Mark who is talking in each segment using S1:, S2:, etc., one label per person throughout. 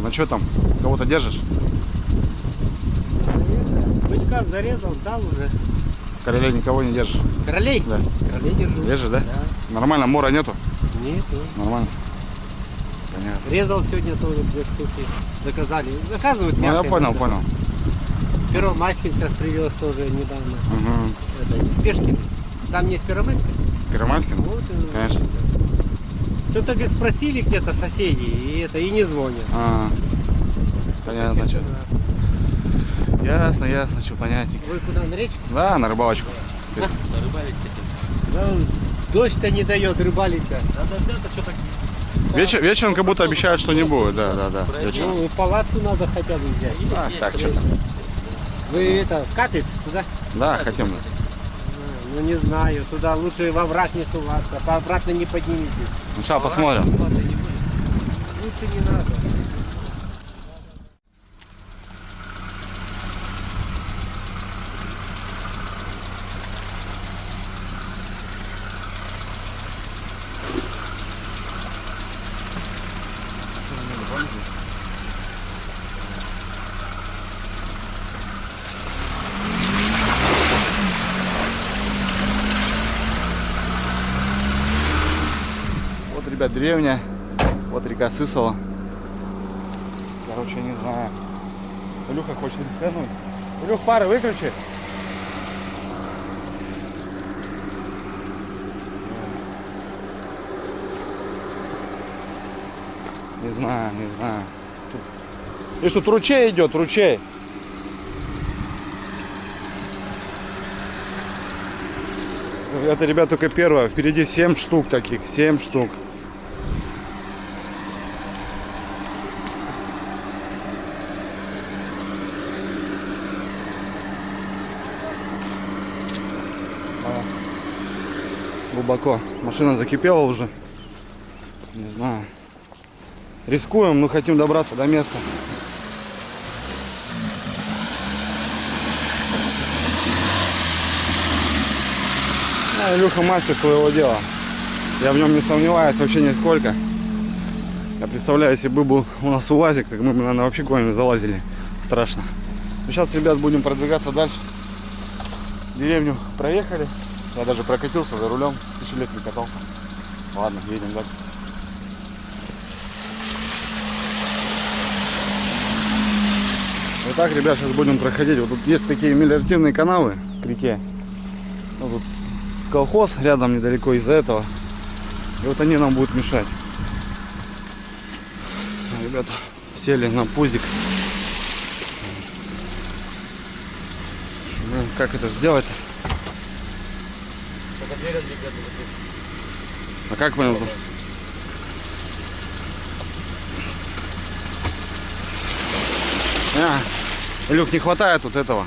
S1: Ну что там, кого-то держишь?
S2: Бычка зарезал, сдал уже.
S1: Королей никого не держишь?
S2: Королей?
S1: Да.
S2: Королей держу.
S1: Держишь, да?
S2: Да.
S1: Нормально, мора нету?
S2: Нету.
S1: Нормально. Понятно.
S2: Резал сегодня тоже 2 штуки. Заказали. Заказывают
S1: Ну
S2: мясо.
S1: я понял,
S2: иногда.
S1: понял.
S2: Первомайским сейчас привез тоже недавно.
S1: Угу.
S2: Это, Пешкин. Сам не из Первомайска?
S1: Первомайский?
S2: Вот,
S1: Конечно.
S2: Что-то, говорит, спросили где-то соседи, и не звонят.
S1: Понятно, что. Ясно, ясно, что понятненько.
S2: Вы куда, на речку?
S1: Да, на рыбалочку.
S2: На рыбалить. Да, дождь-то не дает рыбалить-то.
S1: Вечером как будто обещают, что не будет. Да. Вечером.
S2: Ну, палатку надо хотя бы взять.
S1: Так, что-то.
S2: Вы это, в Катыт туда?
S1: Да, хотим.
S2: Ну не знаю, туда лучше во враг не суваться, обратно не подниметесь.
S1: Ну сейчас посмотрим.
S2: Лучше не надо.
S1: Вот, ребят, деревня. Вот река Сысово. Короче, не знаю. Илюха хочет рискануть. Илюх, пары выключи. Не знаю. Тут... Видишь, тут ручей идет, ручей. Это, ребят, только первое. Впереди 7 штук таких. 7 штук. Глубоко. Машина закипела уже. Не знаю. Рискуем, но хотим добраться до места. Илюха мастер своего дела. Я в нем не сомневаюсь вообще нисколько. Я представляю, если бы был у нас УАЗик, так мы бы, наверное, вообще куда-нибудь залазили. Страшно. Но сейчас, ребят, будем продвигаться дальше. Деревню проехали. Я даже прокатился за рулем. 1000 лет не катался. Ладно, едем дальше. Вот так, ребят, сейчас будем проходить. Вот тут есть такие мелиоративные канавы к реке. Вот тут колхоз рядом недалеко из-за этого. И вот они нам будут мешать. Ребята сели на пузик. Как это сделать? А как мы... Илюх, не хватает тут этого.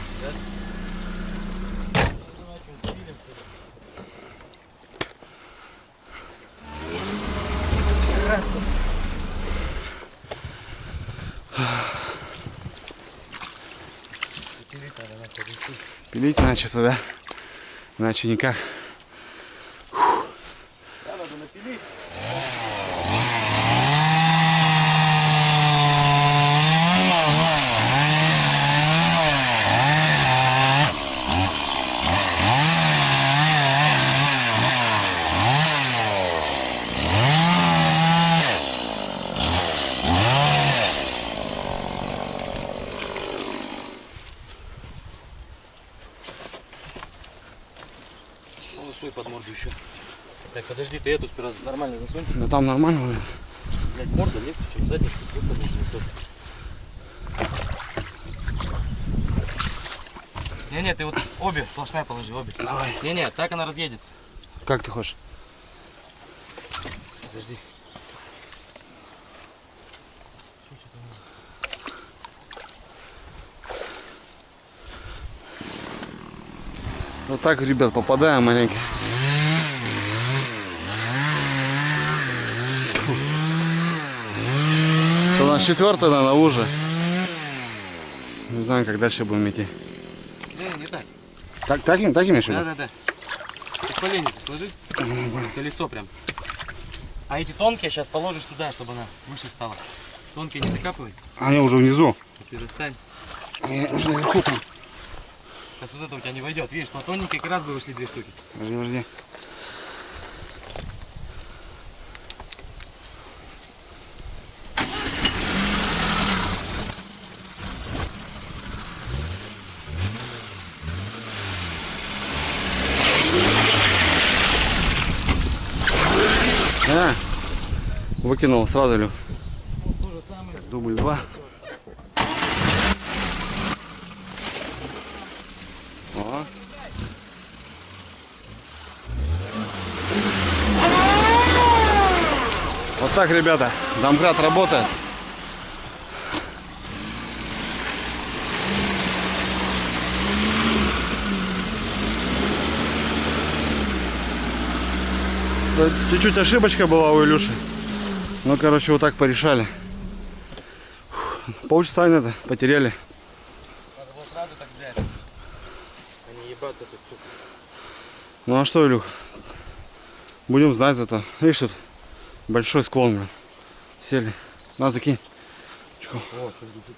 S1: Пилить значит, да? Иначе никак.
S2: Да, надо напилить. Засунь под морду еще. Так, подожди, ты эту сперва нормально засунь.
S1: Да там нормально уже.
S2: Блять, морда легче, чем задница. Не-не, ты вот обе сплошная положи, обе.
S1: Давай.
S2: Не-не, так она разъедется.
S1: Как ты хочешь?
S2: Подожди.
S1: Вот так, ребят, попадаем маленько. Это у нас 4-й, наверное, уже. Не знаю, как дальше будем идти.
S2: Да, не так.
S1: Так имеешь в виду?
S2: Да. Ты поленницу сложи. Колесо прям. А эти тонкие сейчас положишь туда, чтобы она выше стала.
S3: Тонкие не закапывай.
S1: Они уже внизу.
S3: Ты достань.
S1: Они уже наверху там.
S3: Сейчас вот это у тебя не войдет. Видишь, на тоненькие как раз бы вышли 2 штуки.
S1: Подожди. Выкинул сразу, Лю. Дубль 2. О. Вот так, ребята, домкрат работает. Чуть-чуть ошибочка была у Илюши. Ну, короче, вот так порешали. Полчаса это потеряли.
S3: Надо было сразу так взять. А не ебаться тут, сука.
S1: Ну а что, Илюх? Будем знать зато. Видишь, тут большой склон, блин. Сели. На, закинь. Чего?
S3: О, что душит.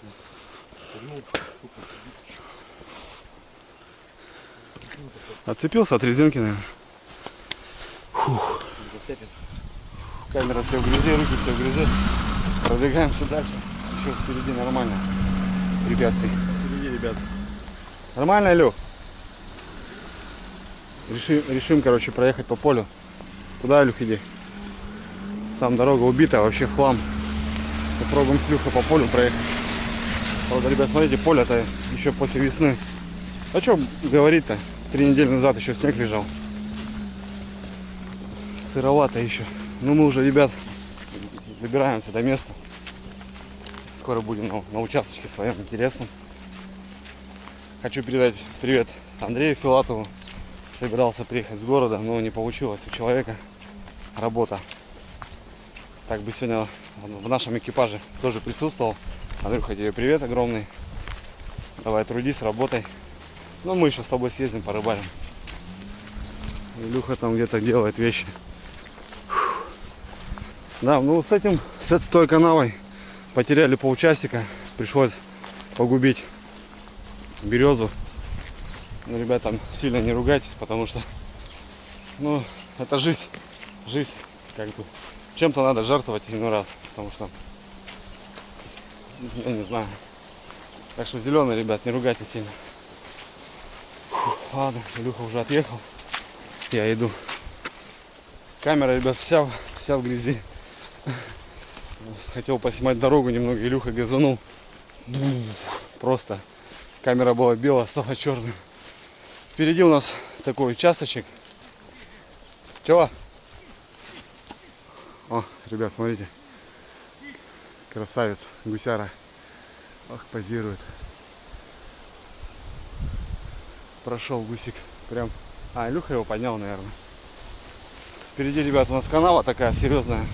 S1: Отцепился от резинки, наверное. Фух. Камера все в грязи, руки все в грязи. Продвигаемся дальше. Еще впереди нормально. Препятствий. Впереди, ребят. Нормально, Илюх? Решим, короче, проехать по полю. Куда, Илюх, иди? Там дорога убита, вообще в хлам. Попробуем с Илюхой по полю проехать. Правда, ребят, смотрите, поле-то еще после весны. А что говорить-то? 3 недели назад еще снег лежал. Сыровато еще. Ну мы уже, ребят, добираемся до места. Скоро будем на участочке своем интересном. Хочу передать привет Андрею Филатову. Собирался приехать с города, но не получилось у человека. Работа. Так бы сегодня в нашем экипаже тоже присутствовал. Андрюха, тебе привет огромный. Давай трудись, работай. Ну мы еще с тобой съездим, порыбарим. Илюха там где-то делает вещи. Да, ну с той канавой потеряли полчасика. Пришлось погубить березу. Ну, ребят, там сильно не ругайтесь, потому что, ну, это жизнь. Жизнь, как бы. Чем-то надо жертвовать иной раз, потому что, я не знаю. Так что зеленый, ребят, не ругайтесь сильно. Фух, ладно, Илюха уже отъехал. Я иду. Камера, ребят, вся в грязи. Хотел поснимать дорогу немного, Илюха газанул. Просто камера была белая, стала черная. Впереди у нас такой участочек. Чего? О, ребят, смотрите. Красавец, гусяра. Ох, позирует. Прошел гусик. Прям. А, Илюха его поднял, наверное. Впереди, ребят, у нас канава такая серьезная.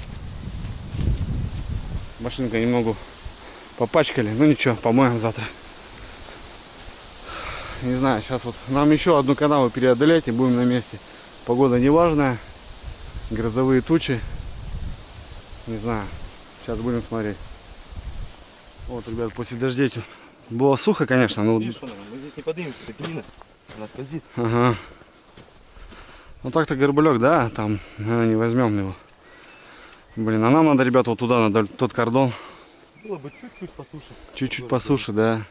S1: Машинка немного попачкали. Ну ничего, помоем завтра. Не знаю, сейчас вот нам еще одну канаву преодолеть и будем на месте. Погода неважная. Грозовые тучи. Не знаю. Сейчас будем смотреть. Вот, ребят, после дождей было сухо, конечно, но...
S3: Видишь, мы здесь не поднимемся, это пенина. Она скользит.
S1: Ага. Ну так-то горбулек, да, там, наверное, не возьмем его. Блин, а нам надо, ребята, вот туда, надо тот кордон.
S3: Было бы чуть-чуть по суше.
S1: Чуть-чуть по суше, да.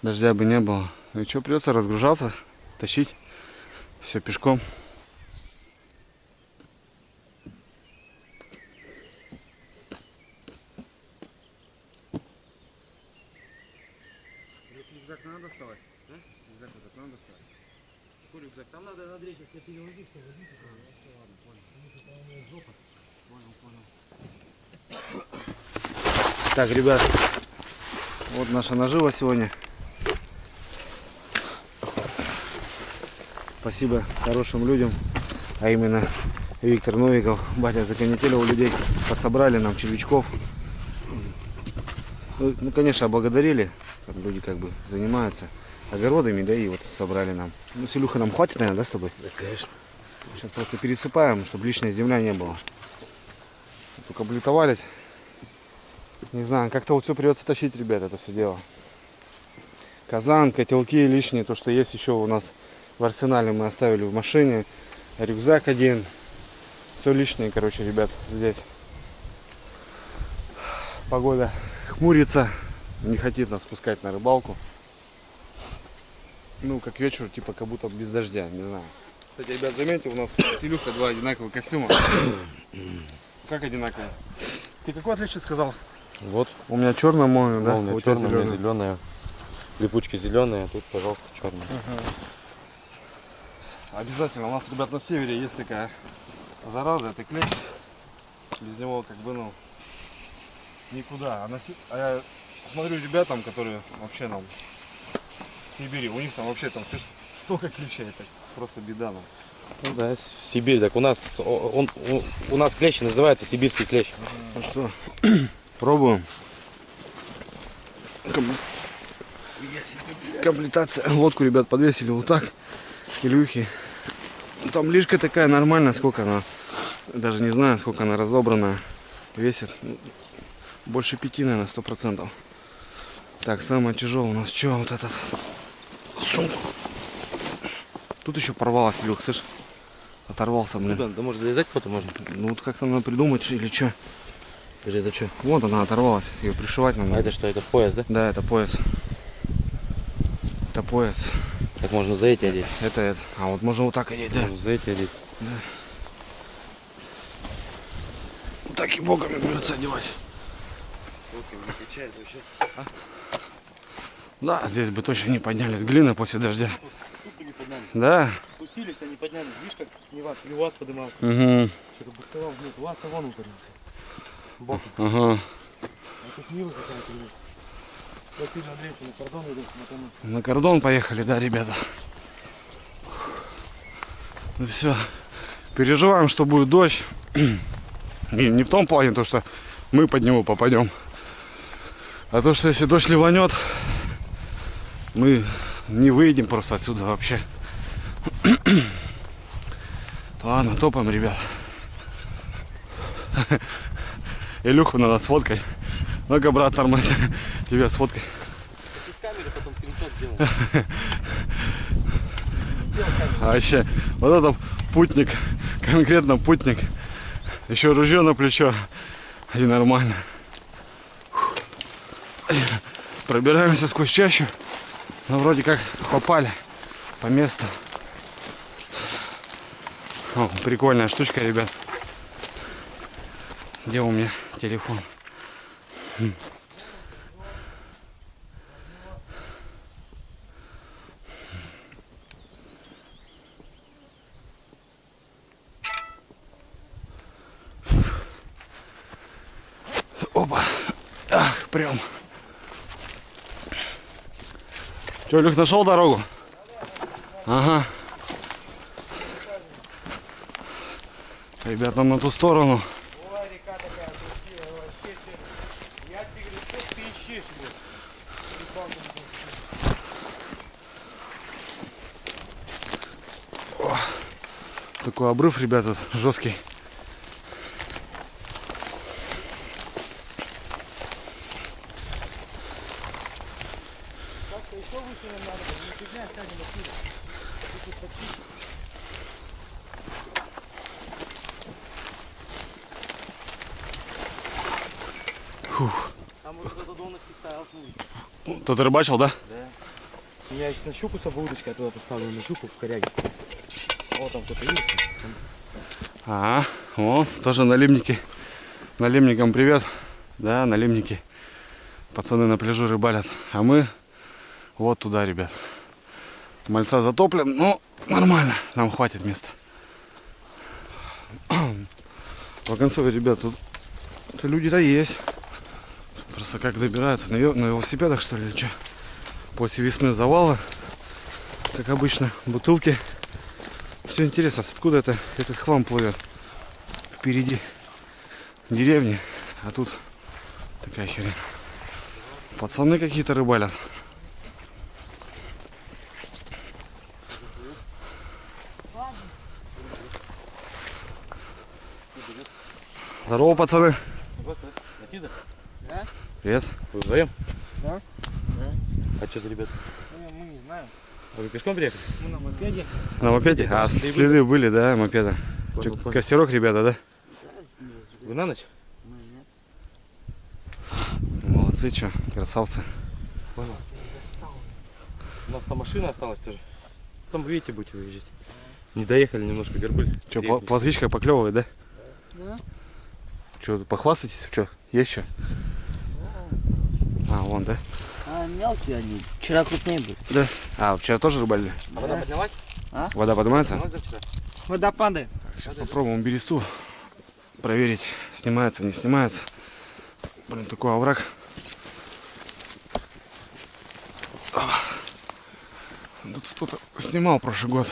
S1: Дождя бы не было. И что, придется разгружаться, тащить. Все пешком. Рюкзак надо доставать? А? Рюкзак этот надо доставать?
S3: Какой рюкзак? Там надо Андрей сейчас я переложить, что водить. Ладно, понял. Потому что там жопа. Понял.
S1: Так, ребят, вот наша нажива сегодня. Спасибо хорошим людям, а именно Виктор Новиков, батя законетелил людей, подсобрали нам червячков. Ну, конечно, облагодарили, люди как бы занимаются огородами, да, и вот собрали нам. Ну, с Илюхой нам хватит, наверное, да, с тобой?
S3: Да, конечно.
S1: Сейчас просто пересыпаем, чтобы лишняя земля не было. Только облитовались. Не знаю, как-то вот все придется тащить, ребят, это все дело. Казан, котелки лишние, то, что есть еще у нас в арсенале, мы оставили в машине. Рюкзак один. Все лишнее, короче, ребят, здесь. Погода хмурится, не хотит нас спускать на рыбалку. Ну, как вечер, типа, как будто без дождя, не знаю. Кстати, ребят, заметьте, у нас с Илюхой два одинаковых костюма. Как одинаковые? Ты какой отличие сказал?
S3: Вот,
S1: У меня черный мой, да?
S3: молния
S1: У тебя
S3: черная, у меня
S1: зеленый.
S3: зеленая. Липучки зеленые, а тут, пожалуйста, черная.
S1: Обязательно. У нас, ребят, на севере есть такая зараза, это клещ. Без него, как бы, ну, никуда. А я смотрю ребятам, которые вообще нам в Сибири, у них там вообще там столько клещей, это просто беда нам.
S3: Ну да, Сибирь, так у нас, у нас клещ называется сибирский клещ.
S1: Ну что, пробуем. Комплектация. Лодку, ребят, подвесили вот так. Илюхи. Там лишка такая нормальная, сколько она, даже не знаю, сколько она разобранная. Весит больше 5, наверное, 100%. Так, самое тяжелое у нас что, вот этот сумку. Тут еще порвалась, Илюх, слышь? Оторвался, блин.
S3: Да, да может залезать кто-то можно?
S1: Ну вот как-то надо придумать или что.
S3: Подожди, это что?
S1: Вот она оторвалась, ее пришивать надо.
S3: А это что, это пояс, да?
S1: Да, это пояс. Это пояс.
S3: Так можно за эти одеть.
S1: Это. А вот можно вот так одеть, да?
S3: Можно за эти одеть.
S1: Вот так и богами придется одевать.
S3: Не качает вообще.
S1: Да, здесь бы точно не поднялись. Глина после дождя.
S3: Тут не поднялись.
S1: Да.
S3: Спустились, они поднялись. Видишь, как не вас поднимался.
S1: Угу.
S3: Что-то бухтовал вниз. У вас-то вон он поднялся. Боком.
S1: Ага.
S3: А тут Нива какая-то есть. Спасибо, Андрей, на кордон идут.
S1: На кордон поехали, да, ребята. Ну все. Переживаем, что будет дождь. И не в том плане, то, что мы под него попадем. А то, что если дождь ливанет, мы не выйдем просто отсюда вообще. Ладно, топаем, ребят. Илюху надо сфоткать. Ну-ка, брат, тормози. Тебя сфоткать.
S3: Ты с камеры потом скриншот сделал.
S1: А вообще, вот это путник, конкретно путник. Еще ружье на плечо. И нормально. Пробираемся сквозь чащу. Но вроде как попали по месту. О, прикольная штучка, ребят. Где у меня телефон? Опа. Ах, прям. Че, Илюх, нашел дорогу? Ага. Ребят, нам на ту сторону.
S2: Ой, река такая красивая, вообще. Я тебе говорю, что ты ищешь, блядь?
S1: Такой обрыв, ребята, жесткий.
S3: Там вот этот донышко ставил.
S1: Тут рыбачил, да?
S3: Да. Я если на щуку с собой удочкой, я туда поставлю на щуку в коряге. Вот там кто-то есть.
S1: Ага, вот, тоже налимники. Налимникам привет. Да, налимники. Пацаны на пляжу рыбалят. А мы вот туда, ребят. Мальца затоплен, но нормально. Нам хватит места. По концу, ребят, тут люди-то есть. Просто как добираются? На велосипедах, что ли, или что? После весны завалы, как обычно, бутылки. Все интересно, откуда этот хлам плывет. Впереди деревни, а тут такая херня. Пацаны какие-то рыбалят. Здорово, пацаны.
S3: На фидер?
S2: Да?
S1: Привет.
S3: Вы вдвоем?
S2: Да.
S3: А что за ребята?
S2: Мы не знаем.
S3: А вы пешком приехали?
S2: Мы на мопеде.
S1: На мопеде? А, следы были, да, мопеда?
S3: Понял,
S1: Чё,
S3: понял.
S1: костерок, ребята, да?
S3: Вы на ночь?
S1: Молодцы, что, красавцы.
S3: Понял. У нас там машина осталась тоже. Там, вы видите, будете выезжать. Не доехали немножко, горбыль.
S1: Что,
S3: Приехали.
S1: платвичка поклевывает, да?
S2: Да.
S1: Что, похвастайтесь, что? Есть что? А, вон, да?
S4: А, мелкие они. Вчера крупнее были.
S1: Да. А, вчера тоже рыбалили?
S3: А вода поднялась?
S1: Вода поднимается?
S3: Поднялась за вчера?
S2: Вода падает.
S1: Сейчас попробуем бересту проверить, снимается, не снимается. Блин, такой овраг. Тут кто-то снимал прошлый год.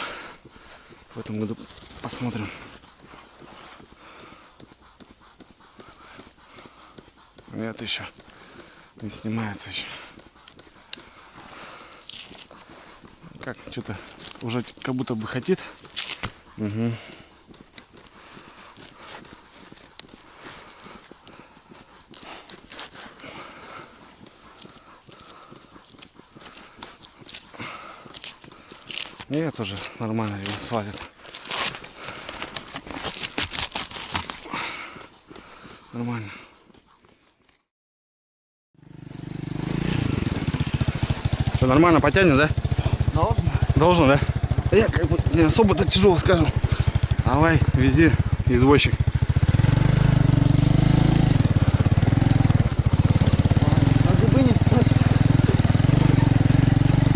S1: В этом году посмотрим. Нет, еще не снимается еще. Как, что-то уже как будто бы хотит. Угу. Нет, тоже нормально его слазит. Нормально. Что, нормально потянет, да?
S4: Должно.
S1: Должен, да? Я как бы не особо-то тяжело, скажем. Давай, вези, извозчик.
S4: Надо бы не встать.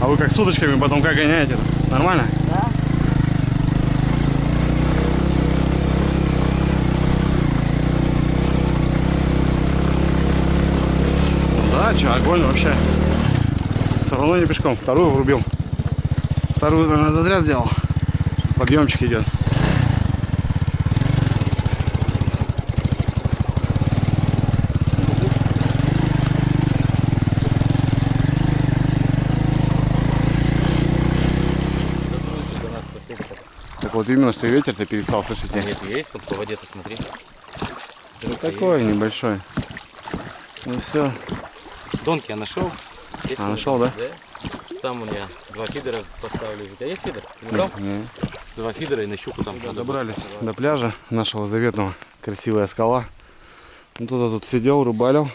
S1: А вы как с удочками потом как гоняете? Нормально?
S4: Да.
S1: Да, что, огонь вообще. Все равно не пешком. Вторую врубил. Вторую, наверное, зазря сделал. Подъемчик идет.
S3: До нас посылка.
S1: Так вот именно, что ветер-то перестал, слышите?
S3: Нет, есть, вот по воде посмотри.
S1: Ну, такой небольшой. Ну все.
S3: Донки я нашел. Есть
S1: А,
S3: у меня
S1: нашел, да?
S3: донки? Да. Там у меня 2 фидера поставили. У тебя есть фидер? Ты не брал?
S1: Не.
S3: 2 фидера и на щуку там. надо
S1: Добрались до пляжа нашего заветного. Красивая скала. Ну, тут сидел, рыбалил.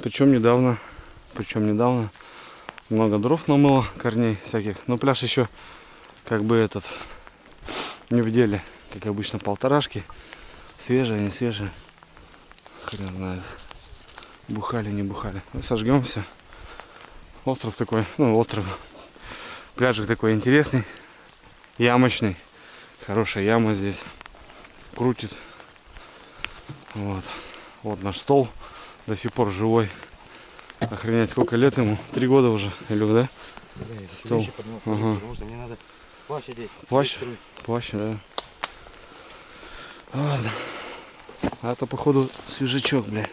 S1: Причем недавно. Много дров намыло, корней всяких. Но пляж еще как бы этот не в деле. Как обычно, полторашки. Свежие, не свежие. Хрен знает. Бухали, не бухали. Ну, сожгемся. Остров такой, ну остров. Пляжик такой интересный. Ямочный. Хорошая яма здесь. Крутит. Вот. Вот наш стол. До сих пор живой. Охренеть, сколько лет ему? 3 года уже. Илюх, да?
S3: Да, я
S1: Стол.
S3: вещи поднял,
S1: Ага.
S3: потому что мне надо плащ одеть.
S1: Плащ? Плащ, да. Ладно. А это походу свежачок, бля.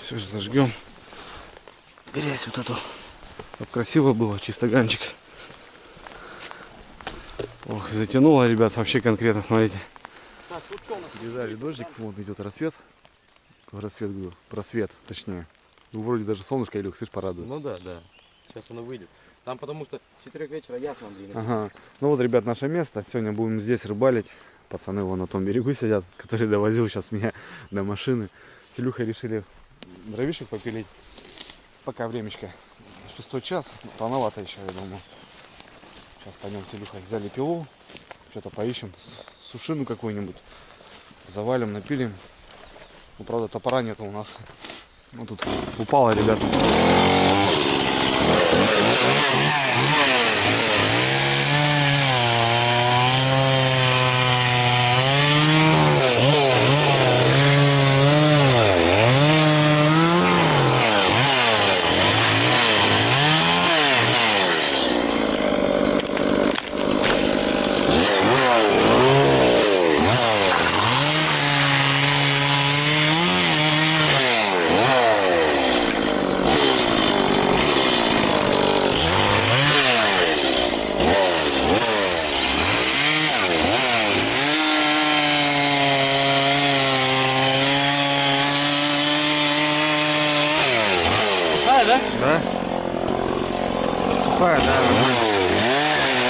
S1: Все же зажгем. Грязь вот эту. Как красиво было, чистоганчик. Ох, затянуло, ребят, вообще конкретно, смотрите. Передали дождик, вот идет рассвет. Рассвет, говорю, просвет, точнее. Ну, вроде даже солнышко, Илюх, слышь, порадует.
S3: Ну да, да. Сейчас оно выйдет. Там потому что с 4 вечера ясно, Андрей.
S1: Ага. Ну вот, ребят, наше место. Сегодня будем здесь рыбалить. Пацаны вон на том берегу сидят, который довозил сейчас меня до машины. С Илюхой решили дровишек попилить. Пока времечко. 6 час. Рановато еще, я думаю. Сейчас пойдем с Илюхой. Взяли пилу. Что-то поищем. Сушину какую-нибудь. Завалим, напилим. Ну, правда, топора нету у нас. Ну, тут упало, ребята. Выступает, да, нормально.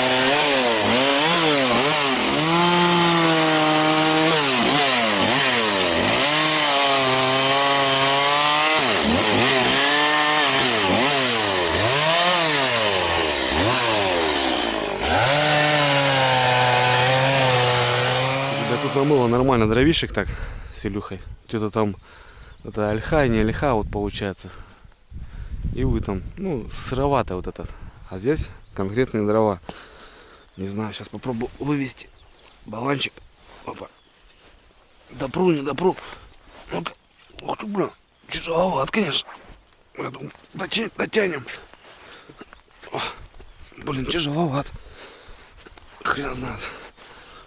S1: Да тут намыло нормально дровишек так с Илюхой. Что-то там, это ольха и не ольха вот получается. И вы там, ну, сыровато вот этот. А здесь конкретные дрова. Не знаю, сейчас попробую вывести баланчик. Опа. Допру, не допру. Ну-ка. Ух ты, блин. Тяжеловат, конечно. Я думаю, дотянем. О, блин, тяжеловат. Хрен знает.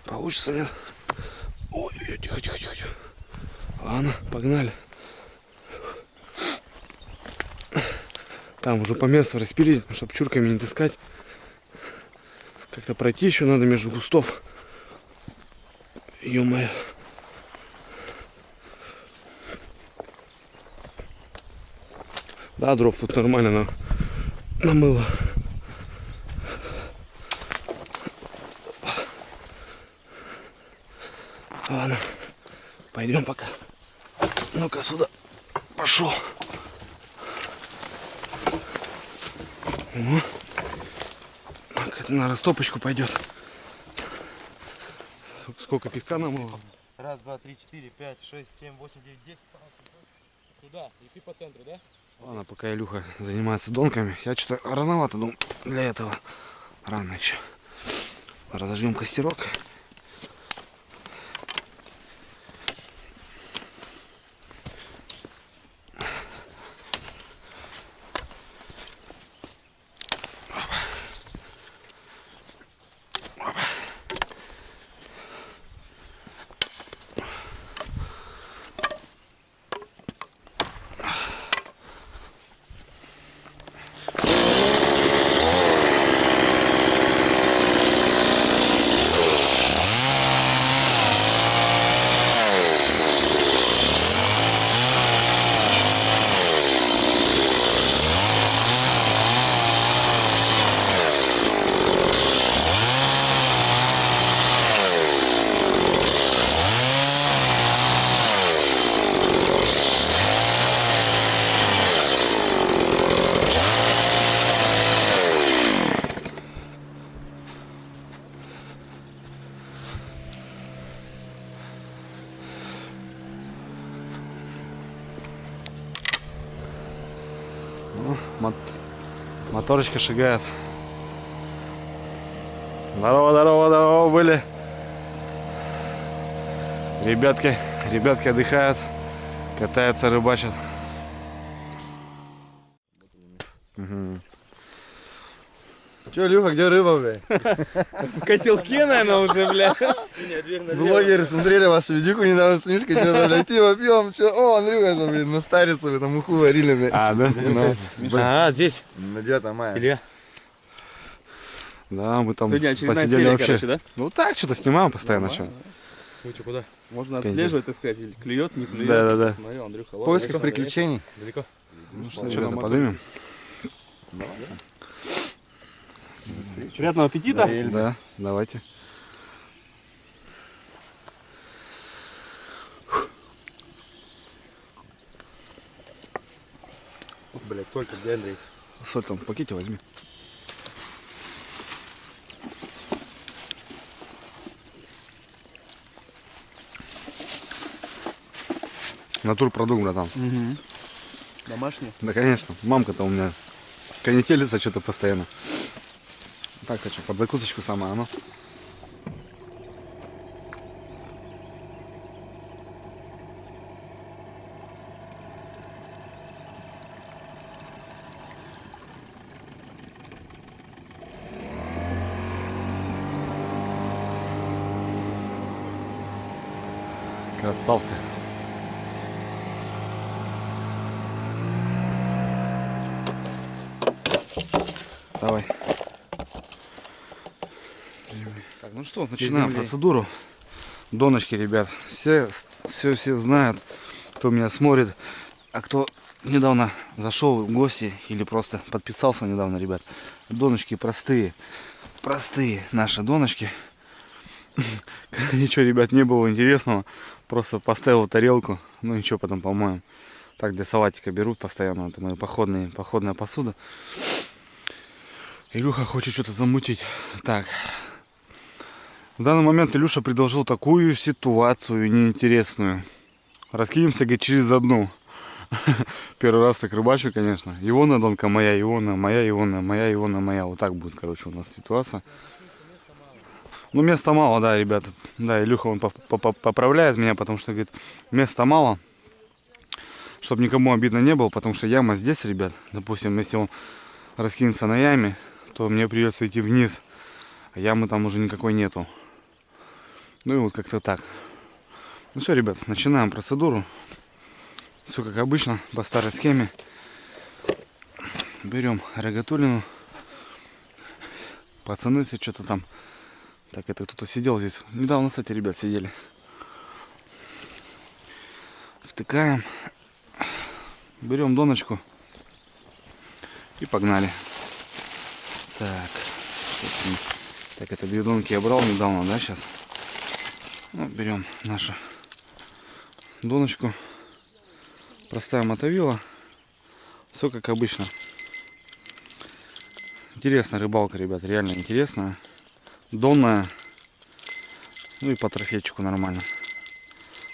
S1: Получится, нет? Ой, тихо, тихо, тихо, тихо. Ладно, погнали. Там уже по месту распилить, чтобы чурками не таскать. Как-то пройти еще надо между кустов. Ё-моё. Да, дров тут нормально намыло. Ладно, пойдем пока. Ну-ка сюда. Пошел. Ну, так, это на растопочку пойдет. Сколько песка намыло?
S3: Раз, два, три, четыре, пять, шесть, семь, восемь, девять, 10. Туда, и ты по центру, да?
S1: Ладно, пока Илюха занимается донками. Я что-то рановато думаю для этого. Рано еще. Разожгем костерок. Моторочка шагает. Здорово, здорово, здорово были. Ребятки отдыхают, катаются, рыбачат. Угу.
S5: Че, Люха, где рыба, блядь?
S2: В котелке, наверное, уже, бля.
S3: Синяя дверь налево.
S5: Блогеры смотрели вашу видюку недавно с Мишкой, что-то, блядь, пиво пьем, че? О, Андрюха, там, блин, на старицу вы там уху варили, блядь.
S1: А, да?
S5: Ну,
S3: А, здесь.
S5: на 9 мая.
S3: Илья.
S1: Да, мы там
S2: Сегодня очередная
S1: посидели
S2: серия,
S1: вообще.
S2: короче, да?
S1: Ну так, что-то снимаем постоянно. Что.
S3: Ну что, куда?
S2: Можно
S1: Конечно.
S2: отслеживать, так сказать, или клюет, не клюет.
S1: Да-да-да.
S2: Смотрю, Андрюха,
S5: В
S2: ловит.
S5: поисках
S2: Далеко?
S5: приключений.
S3: Далеко?
S1: Ну что, что-то подымем?
S2: Приятного аппетита.
S1: Да, давайте.
S3: Блять, солька, где Андрей?
S1: Соль там в пакете возьми. Натурпродукт, братан.
S2: Угу. Домашний.
S1: Да, конечно. Мамка-то у меня конетелится что-то постоянно. Так-то что, под закусочку самое оно. Красавцы. Давай. Так, ну что, начинаем процедуру. Доночки, ребят. Все знают, кто меня смотрит. А кто недавно зашел в гости или просто подписался недавно, ребят. Доночки простые. Простые наши доночки. Ничего, ребят, не было интересного. Просто поставил тарелку. Ну ничего, потом помоем. Так, для салатика беру постоянно. Это моя походная посуда. Илюха хочет что-то замутить. Так. В данный момент Илюша предложил такую ситуацию неинтересную. Раскинемся, говорит, через одну. Первый раз так рыбачу, конечно. Ивона донка моя, Ивона моя, Ивона моя, Ивона моя. Вот так будет, короче, у нас ситуация. Ну, места мало, да, ребята. Да, Илюха, он поправляет меня, потому что, говорит, места мало. Чтобы никому обидно не было, потому что яма здесь, ребят. Допустим, если он раскинется на яме, то мне придется идти вниз. А ямы там уже никакой нету. Ну и вот как-то так. Ну все, ребят, начинаем процедуру. Все как обычно, по старой схеме. Берем рогатулину. Пацаны что-то там. Так, это кто-то сидел здесь. Недавно, кстати, ребят, сидели. Втыкаем. Берем доночку. И погнали. Так. Так, это две донки я брал недавно, да, сейчас. Ну, берем нашу доночку. Простая мотовила. Все как обычно. Интересная рыбалка, ребят, реально интересная. Донная. Ну и по трофейчику нормально.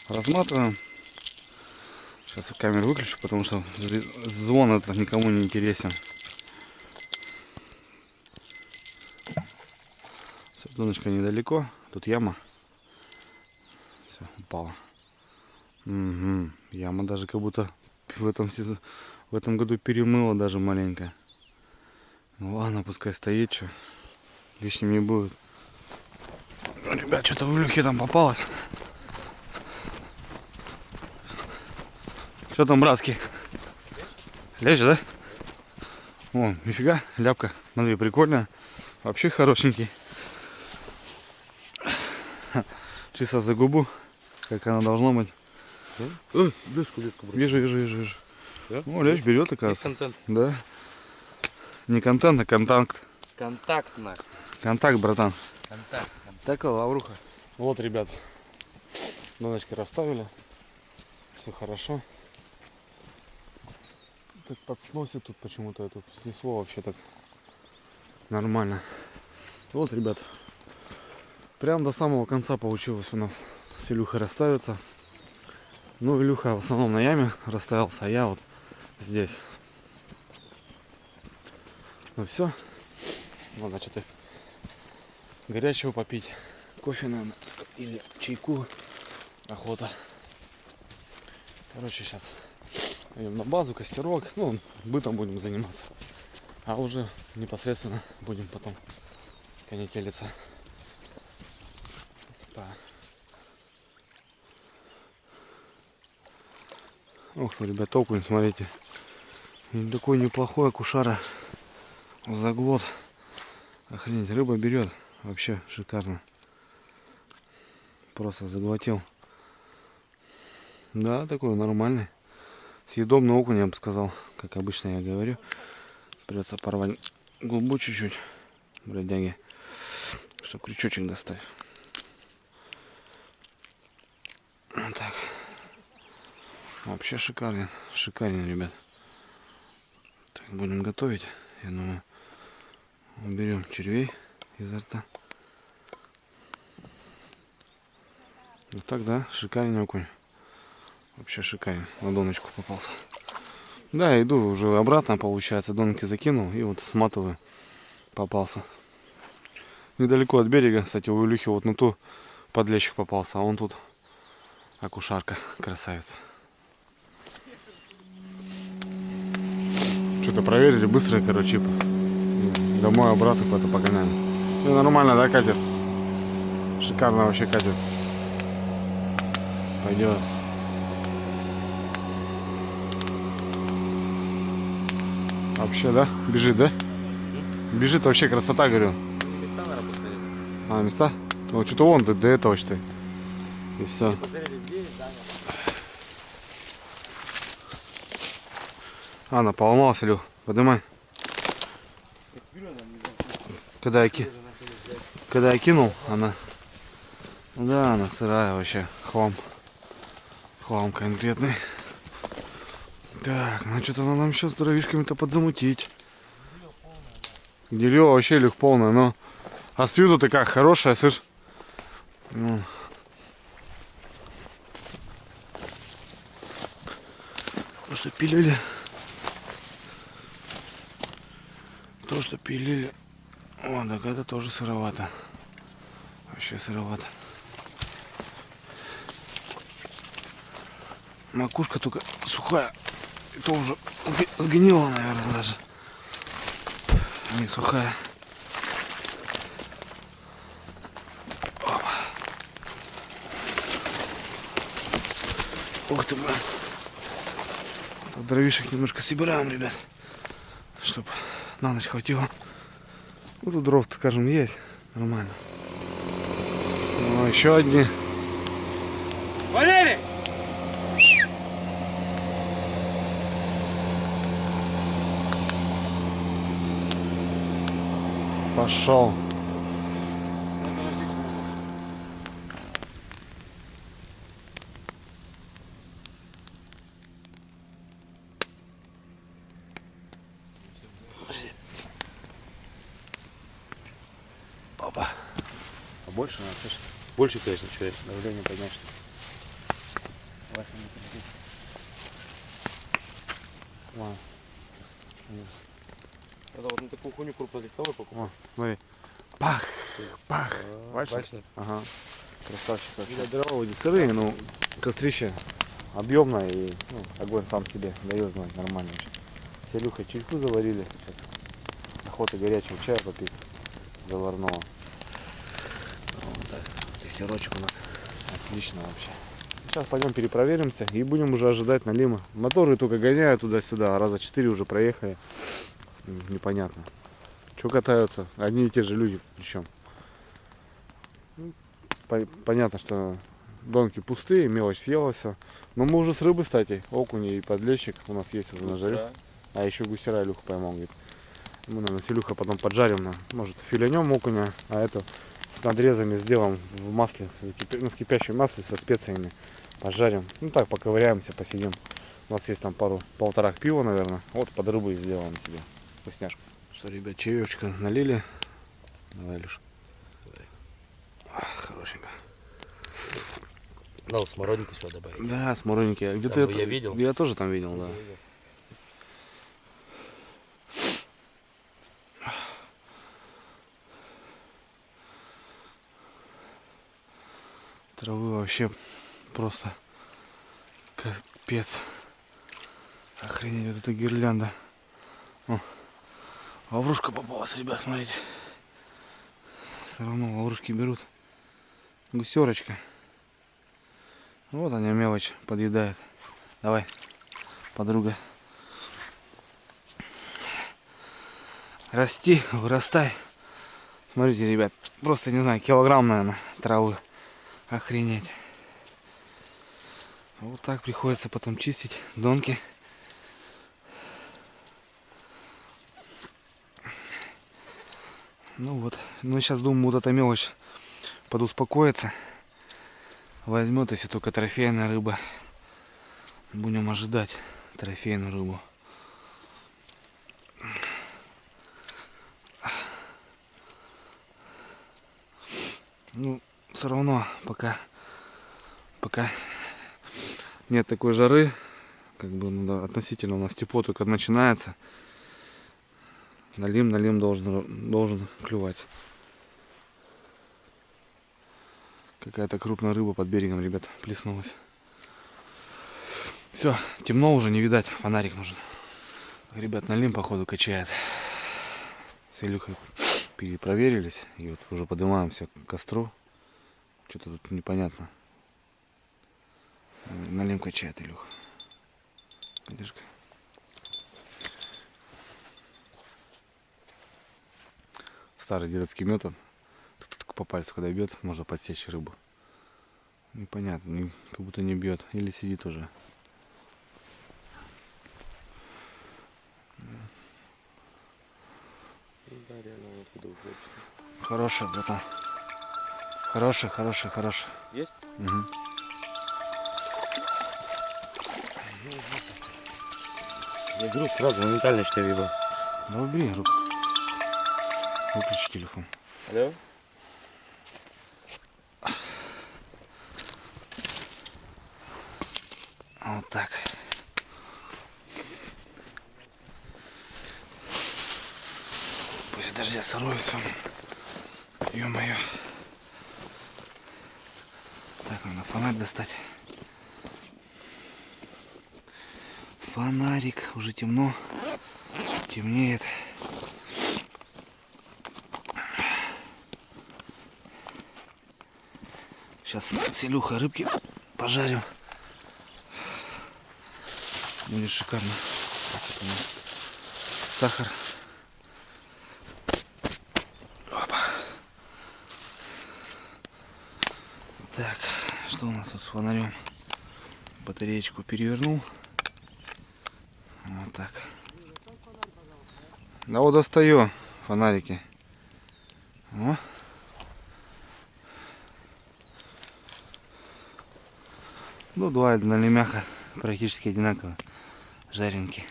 S1: Разматываем. Сейчас камеру выключу, потому что звон это никому не интересен. Все, доночка недалеко. Тут яма. Все, упала. Угу. Яма даже как будто в этом году перемыла даже маленько. Ну ладно, пускай стоит, что лишним не будет. Ну, ребят, что-то в Илюхе там попалось. Что там, братский? Лежишь, да? О, нифига, ляпка. Смотри, прикольная. Вообще хорошенький. Чисто за губу, как она должна быть.
S3: Близко, брат.
S1: Вижу.
S3: Да?
S1: О, лещ берет,
S3: Есть
S1: оказывается.
S3: контент.
S1: Да. Не контент, а контакт.
S3: Контактно.
S1: Контакт, братан.
S3: Контакт.
S1: Такая лавруха. Вот, ребят. Доночки расставили. Все хорошо. Так подсносит тут почему-то. Это снесло вообще так нормально. Вот, ребят. Прям до самого конца получилось у нас с Илюхой расставиться. Ну, Илюха в основном на яме расставился, а я вот здесь. Ну все. Надо что-то горячего попить. Кофе надо. Или чайку. Охота. Короче, сейчас пойдем на базу, костерок. Ну, бытом будем заниматься. А уже непосредственно будем потом конетелиться. Ох, ребят, окунь, смотрите. И такой неплохой акушара. Заглот. Охренеть, рыба берет. Вообще шикарно. Просто заглотил. Да, такой нормальный. Съедобный окунь, я бы сказал. Как обычно я говорю. Придется порвать губу чуть-чуть. Бродяги. Чтобы крючочек достать. Вот так. Вообще шикарен. Шикарен, ребят. Так, будем готовить. Я думаю, уберем червей изо рта. Вот так, да, шикарен окунь. Вообще шикарен. На доночку попался. Да, иду уже обратно, получается. Донки закинул и вот сматываю. Попался. Недалеко от берега, кстати, у Илюхи вот на ту подлещик попался, а он тут акушарка, красавица. Что-то проверили быстро, короче, домой обратно куда-то погоняли. Ну, нормально, да, катит? Шикарно вообще катит. Пойдет. Вообще, да? Бежит, да? Бежит вообще красота, говорю.
S3: Места, наверное, поставили.
S1: А, места? Ну, что-то вон до этого, что ли. И все. Она поломалась, Илюх. Поднимай. Когда я кинул, она... Да, она сырая вообще. Хлам. Хлам конкретный. Так, ну что-то надо нам еще с дровишками-то подзамутить. Дерево вообще, Илюх, полное, но... А с виду-то как, хорошая, слышь? Ну. То, что пилили. То, что пилили. О, так это тоже сыровато. Вообще сыровато. Макушка только сухая. И то уже сгнила, наверное, даже. Не сухая. Опа. Ух ты, блин. Тут дровишек немножко собираем, ребят. Чтоб на ночь хватило. Ну, тут дров, скажем, есть. Нормально. Ну, еще одни.
S2: Валерий!
S1: Пошел. Опа.
S3: А больше надо, слышишь? Больше, конечно, что есть.
S1: Давление поднять. Ладно. Yes.
S3: Это вот на такую хуйню крупнолистовой покупал.
S1: О, смотри. Пах, пах. Бачишь?
S3: Бачишь?
S1: Ага. Красавчик. вообще. Дрова вроде сырые, но кострище объемное и огонь сам себе дает знать нормально. С Илюхой чайку заварили. Сейчас охота горячего чая попить. Заварного. Вот так. Тестировочек у нас отлично вообще. Сейчас пойдем перепроверимся и будем уже ожидать налима. Моторы только гоняют туда-сюда, раза 4 уже проехали. Непонятно. Что катаются? Одни и те же люди причем. Понятно, что донки пустые, мелочь съела все. Но мы уже с рыбы, кстати, окуни и подлещик у нас есть уже на жаре. А еще гусера Илюха поймал, говорит. Мы, наверное, с Илюхой потом поджарим, может, филенем окуня, а это с надрезами сделаем в масле, в кипящем масле со специями. Пожарим. Ну так, поковыряемся, посидим. У нас есть там полтора пива, наверное. Вот под рыбой сделаем себе вкусняшку. Что, ребят, чаечка налили. Давай, Илюш. Хорошенько.
S3: Надо смородинки сюда добавить.
S1: Да, смородинки. Где-то
S3: я видел.
S1: Я тоже там видел, да. Травы вообще просто капец. Охренеть, вот эта гирлянда. О, лаврушка попалась, ребят, смотрите. Все равно лаврушки берут. Гусерочка. Вот она мелочь подъедает. Давай, подруга. Расти, вырастай. Смотрите, ребят, просто не знаю, килограмм, наверное, травы. Охренеть. Вот так приходится потом чистить донки. Ну вот. Ну сейчас думаю, вот эта мелочь подуспокоится. Возьмет, если только трофейная рыба. Будем ожидать трофейную рыбу. Ну, все равно пока нет такой жары, как бы да, относительно у нас тепло только начинается. Налим должен клювать. Какая-то крупная рыба под берегом, ребят, плеснулась. Все, темно уже, не видать, фонарик нужен. Ребят, налим походу качает. С Илюхой перепроверились и вот уже поднимаемся к костру. Что-то тут непонятно. Налим качает, Илюха. Подержка. Старый дедовский метод. Тут по пальцу когда бьет, можно подсечь рыбу. Непонятно, как будто не бьет. Или сидит уже.
S3: откуда вы хлопчики?
S1: Хороший, братан. Хороший, хороший, хороший.
S3: Есть?
S1: Угу.
S3: Я груз сразу моментально что я ебал.
S1: Да убери руку. Выключи телефон.
S3: Алло?
S1: Вот так. После дождя сырое все. Ё-моё. Так, надо фонарь достать. Фонарик. Уже темно. Темнеет. Сейчас с Илюхой рыбки пожарим. Будет шикарно. Так, вот у нас сахар. Опа. Так, что у нас тут с фонарем? Батареечку перевернул. Вот так. Да вот достаю фонарики. О. Ну, два дальномяха практически одинаково. Жаренки.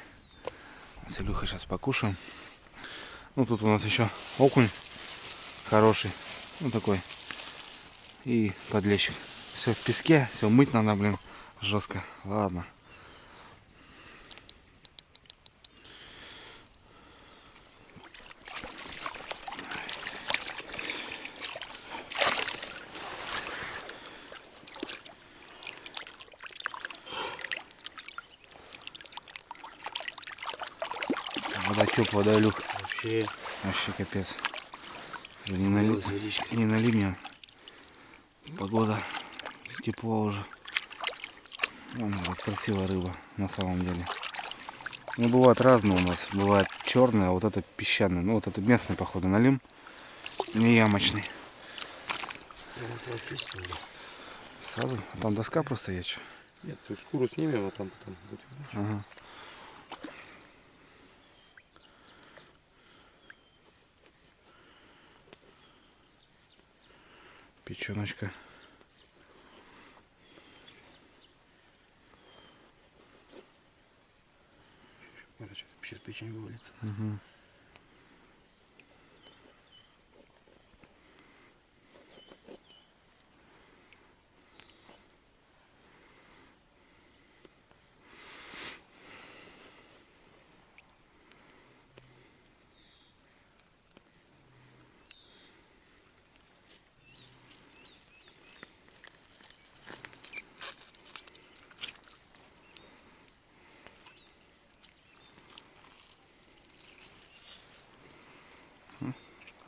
S1: С Илюхой сейчас покушаем. Ну, тут у нас еще окунь хороший. Ну, такой. И подлещик. Все в песке. Все мыть надо, блин. Жестко. Ладно. Вода теплая, да, Илюх? Вообще капец. Уже не налить мне. Погода. Тепло уже. Вон, вот красивая рыба на самом деле. Ну, бывает разные у нас. Бывает черная, а вот это песчаный. Ну, вот это местный, походу, налим. Не ямочный. Сразу? А там доска просто есть. Что?
S3: Нет, ты шкуру снимем, а там потом будет.
S1: Ага. Печеночка.
S3: Сейчас печень вывалится.
S1: Угу.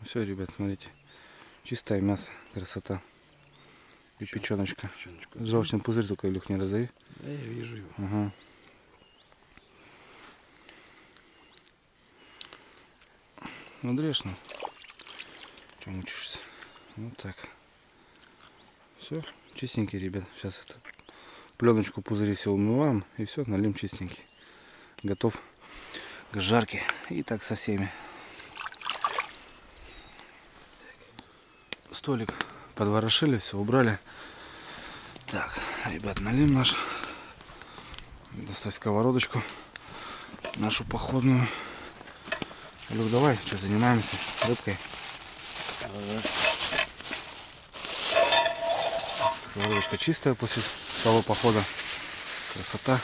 S1: Все, ребят, смотрите. Чистое мясо, красота. И печеночка. Желчный пузырь только, Илюх, не разови.
S3: Да, я вижу его.
S1: Ага. Ну, грешно. Че мучишься? Вот так. Все, чистенький, ребят. Сейчас это пленочку пузыри все умываем. И все, налим чистенький. Готов к жарке. И так со всеми. Столик подворошили, все убрали. Так, ребят, налим наш. Достать сковородочку нашу походную. Люк, давай, что занимаемся рыбкой. Сковородочка чистая после того похода. Красота.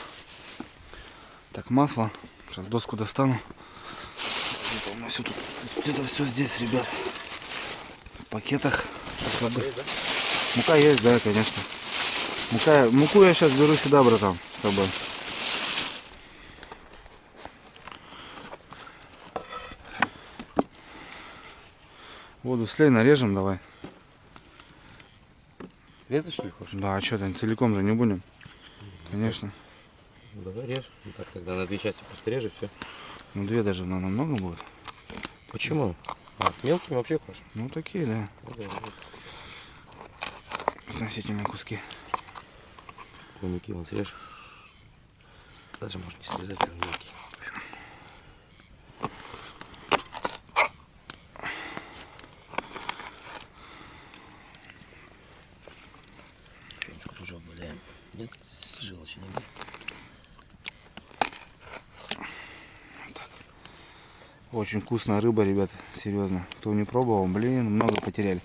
S1: Так, масло. Сейчас доску достану. Где-то у меня все тут, где-то все здесь, ребят. В пакетах. Мука есть, да, конечно. Муку я сейчас беру сюда, братан, с собой. Воду слей, нарежем давай.
S3: Резать, что ли, хочешь?
S1: Да, а что там, целиком же не будем. Конечно.
S3: Ну, давай режь. Ну, так тогда на две части просто режь, все.
S1: Ну, две даже намного будет.
S3: Почему? А, мелкими вообще хочешь?
S1: Ну, такие, да.
S3: Ну, да, вот.
S1: Относительные куски.
S3: Плавники вон срежь. Даже можно не срезать, прям мелкий. Нет, желчи не было.
S1: Очень вкусная рыба, ребят, серьезно. Кто не пробовал, блин, много потеряли.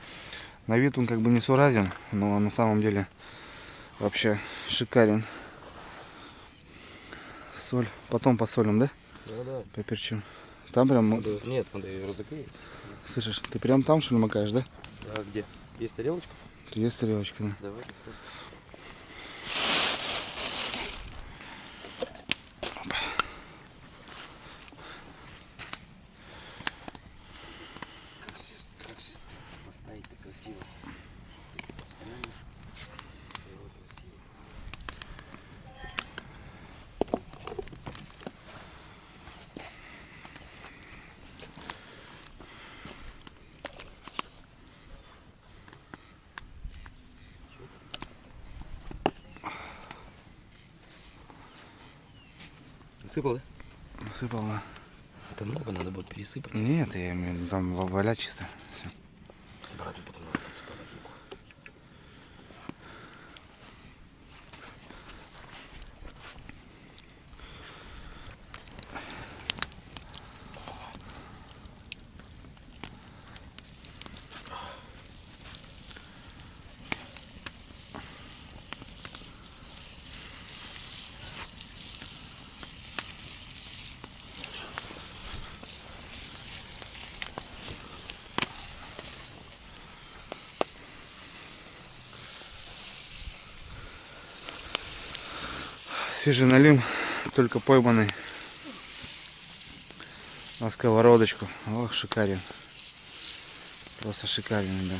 S1: На вид он как бы несуразен, но на самом деле вообще шикарен. Соль. Потом посолим, да?
S3: Да.
S1: Поперчим. Там прям,
S3: Нет, надо ее разогреть.
S1: слышишь, ты прям там что ли макаешь, да?
S3: Да, где? Есть тарелочка?
S1: Есть тарелочка, да.
S3: Давай. Как сейчас поставить-то красиво? Красиво. Насыпал, да?
S1: Насыпал, да.
S3: Это много надо будет пересыпать.
S1: Нет, я имею в виду, там валя чисто. Всё.
S3: Брать потом надо подсыпать.
S1: Свежий налим, только пойманный на сковородочку. Ох, шикарен. Просто шикарен, да.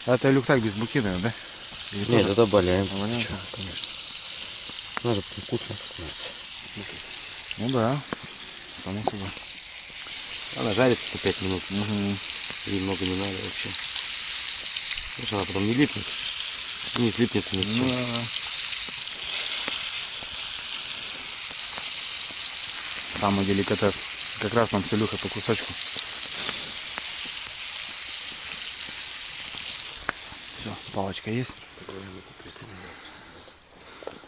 S1: А это люк так без буки, наверное, да? Или
S3: Нет,
S1: тоже?
S3: это добавляем.
S1: Добавляем?
S3: Чё, конечно. Надо же вкусно становится.
S1: Ну да, само собой.
S3: Она жарится 5 минут.
S1: Угу.
S3: И много не надо вообще. Потому что она потом не липнет. Не слипнется ни с чем.
S1: Ну, да. Самый деликатес. Как раз нам с Илюхой по кусочку. Все, палочка есть.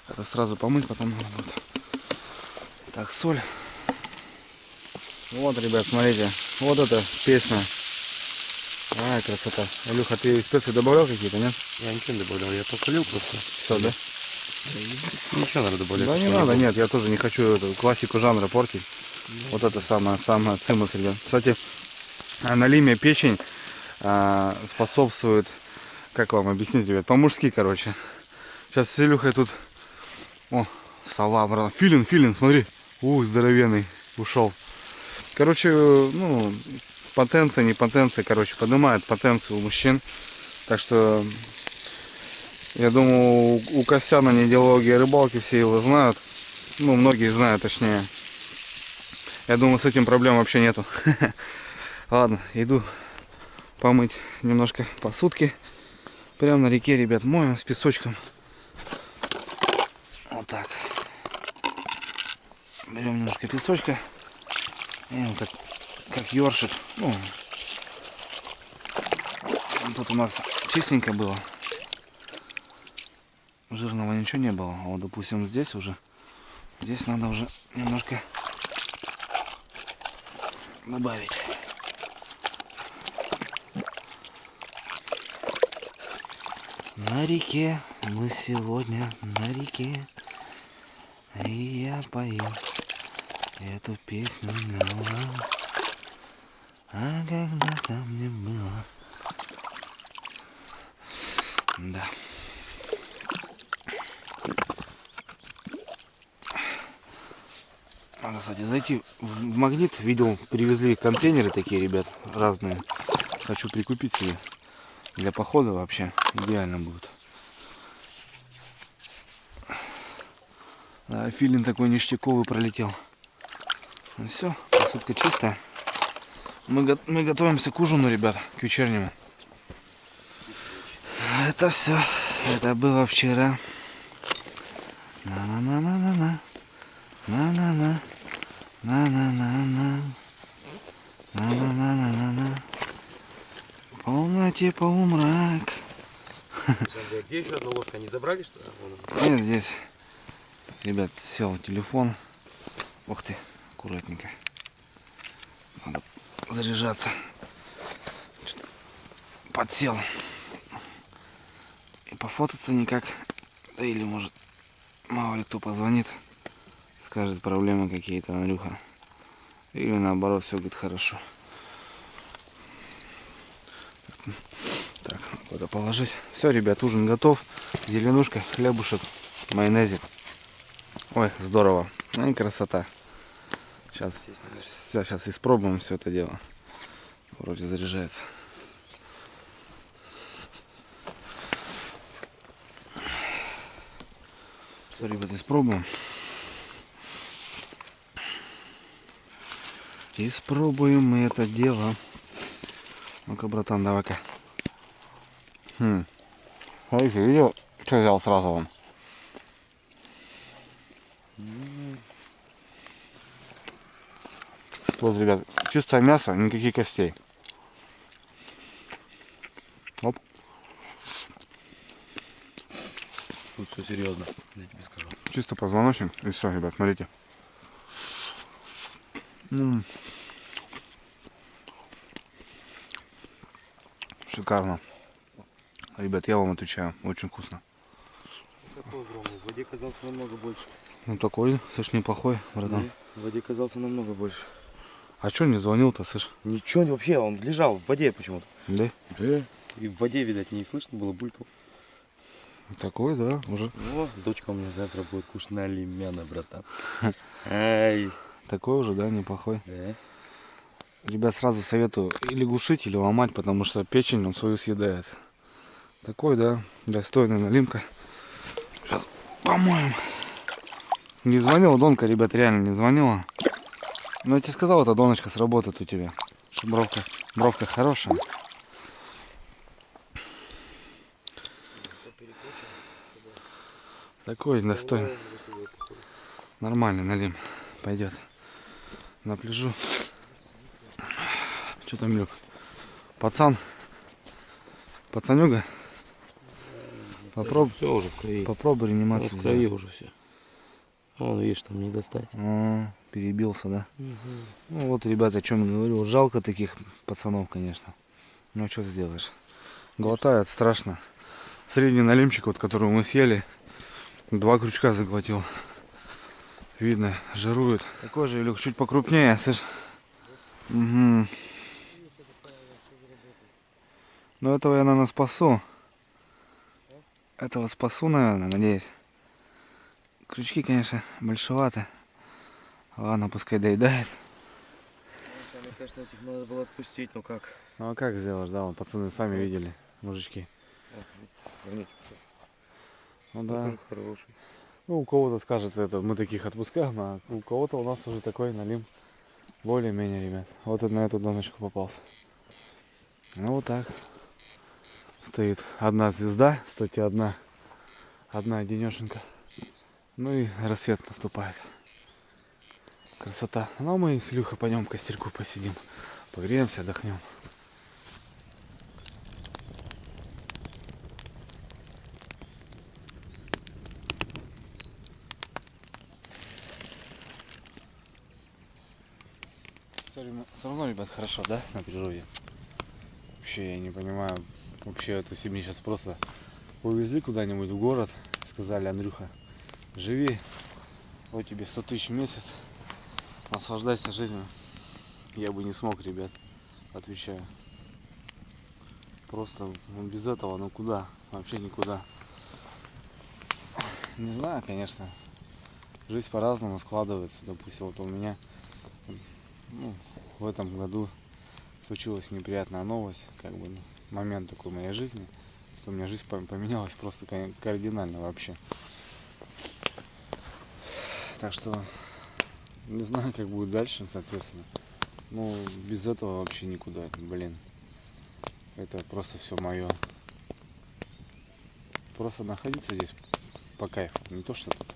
S1: Это сразу помыть, потом надо будет. Так, соль. Вот, ребят, смотрите. Вот это песня. Ай, красота. Илюха, ты специи добавлял какие-то, нет?
S3: Я ничего не добавлял, я посолил просто.
S1: Все, да?
S3: Ничего надо добавлять.
S1: Да не
S3: чтобы
S1: надо,
S3: было.
S1: нет, я тоже не хочу эту классику жанра портить. Вот это самое цимус, ребят. Кстати, налимия печень способствует, как вам объяснить, ребят, по-мужски, короче. Сейчас с Илюхой тут, о, сова, брат, филин, смотри, здоровенный, ушел. Короче, ну, потенция, не потенция, короче, поднимает потенцию у мужчин. Так что, я думаю, у Костяна недиалогии рыбалки все его знают. Ну, многие знают, точнее. Я думаю, с этим проблем вообще нету. Ладно, иду помыть немножко посудки. Прямо на реке, ребят, моем с песочком. Вот так. Берем немножко песочка. И вот так, как ёршик. Ну, тут у нас чистенько было. Жирного ничего не было. А вот, допустим, здесь уже. Здесь надо уже немножко добавить. На реке мы сегодня на реке, и я пою эту песню новую. А когда там мне было. Да. Надо, кстати, зайти в Магнит. Видел, привезли контейнеры такие, ребят, разные. Хочу прикупить себе. Для похода вообще идеально будет. Да, филин такой ништяковый пролетел. Ну все, посудка чистая. Мы готовимся к ужину, ребят, к вечернему. Это все. Это было вчера. На-на-на-на-на-на. На-на-на. На-на-на-на. На-на-на-на-на. В комнате полумрак.
S3: Где еще одна ложка? Не забрали, что ли? Вон.
S1: Нет, здесь, ребят, сел телефон. Ух ты, аккуратненько. Надо заряжаться. Что-то подсел. И пофототься никак. Да или может, мало ли кто позвонит, скажет проблемы какие-то, Андрюха. Или наоборот, все будет хорошо. Так, куда положить. Все, ребят, ужин готов. Зеленушка, хлебушек, майонезик. Ой, здорово. Ну и красота. Сейчас испробуем все это дело. Вроде заряжается. Все, ребят, испробуем. Испробуем мы это дело. Ну-ка, братан, давай-ка. Смотрите, видел, что взял сразу он? Вот, ребят, чистое мясо, никаких костей. Оп.
S3: Тут все серьезно, я тебе скажу.
S1: Чисто позвоночник. И все, ребят, смотрите. Шикарно. Ребят, я вам отвечаю, очень вкусно.
S3: Такой огромный, в воде казался намного больше.
S1: Ну такой, слышь, неплохой, братан.
S3: В воде казался намного больше.
S1: А чё не звонил-то, слышь?
S3: Ничего вообще, он лежал в воде почему-то.
S1: Да?
S3: Да. И в воде, видать, не слышно было, булькал.
S1: Такой, да, уже.
S3: О, дочка у меня завтра будет кушать на лимяна, братан. Ай.
S1: Такой уже, да, неплохой.
S3: Да.
S1: Ребят, сразу советую или глушить, или ломать, потому что печень он свою съедает. Такой, да, достойная налимка. Сейчас помоем. Не звонила Донка, ребят, реально не звонила. Но я тебе сказал, эта Доночка сработает у тебя. Что бровка хорошая. Такой достойный. Нормальный налим. Пойдет. На пляжу. Что там, Люк? Пацанюга? Попробуй.
S3: Все уже в крови.
S1: Попробуй реанимацию
S3: В крови
S1: сделать.
S3: уже все. Вон, видишь, там не достать.
S1: Перебился, да? Ну вот, ребята, о чем я говорил. Жалко таких пацанов, конечно. Ну что сделаешь? Глотают страшно. Средний налимчик, вот который мы съели, 2 крючка заглотил. Видно, жирует. Такой же, Илюх, чуть покрупнее, слышь. Угу. Ну этого я, наверное, спасу. Этого спасу, наверное, надеюсь. Крючки, конечно, большеваты. Ладно, пускай доедает.
S3: Мне, конечно, этих надо было отпустить, но как?
S1: Ну а как сделаешь, да, вон пацаны сами видели, мужички. Ну да.
S3: Тоже хороший.
S1: Ну у кого-то скажет это, мы таких отпускаем, а у кого-то у нас уже такой налим более-менее, ребят. Вот и на эту доночку попался. Ну вот так. Стоит одна звезда, кстати, одна денешенька. Ну и рассвет наступает. Красота. Ну а мы с Илюхой пойдем к костерку посидим. Погреемся, отдохнем. Все равно, ребят, хорошо, да, на природе? Вообще я не понимаю. Вообще это себе сейчас просто увезли куда-нибудь в город. Сказали: Андрюха, живи, вот тебе 100 тысяч в месяц, наслаждайся жизнью. Я бы не смог, ребят, отвечаю. Просто без этого, ну куда? Вообще никуда. Не знаю, конечно. Жизнь по-разному складывается. Допустим, вот у меня в этом году случилась неприятная новость, как бы момент такой в моей жизни, что у меня жизнь поменялась просто кардинально вообще. Так что не знаю, как будет дальше, соответственно. Ну, без этого вообще никуда, блин. Это просто все мое. Просто находиться здесь по кайфу. Не то, что тут